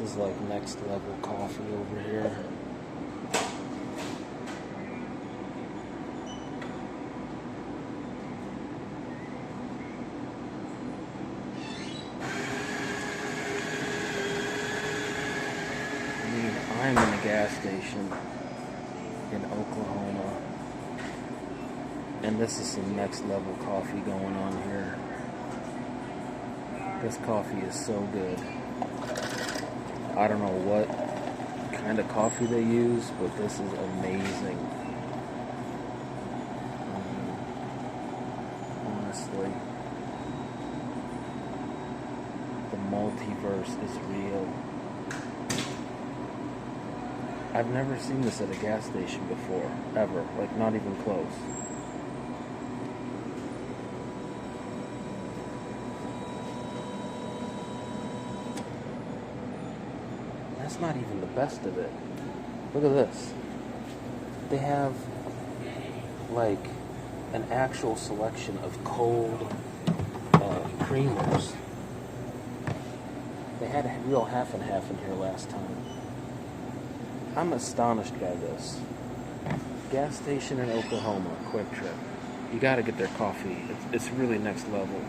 is like next level coffee over here. I'm in a gas station in Oklahoma, and this is some next level coffee going on here. This coffee is so good. I don't know what kind of coffee they use, but this is amazing. Honestly, the multiverse is real. I've never seen this at a gas station before, ever. Like, not even close. That's not even the best of it. Look at this. They have, like, an actual selection of cold creamers. They had a real half and half in here last time. I'm astonished by this. Gas station in Oklahoma, Quick Trip. You gotta get their coffee. It's really next level.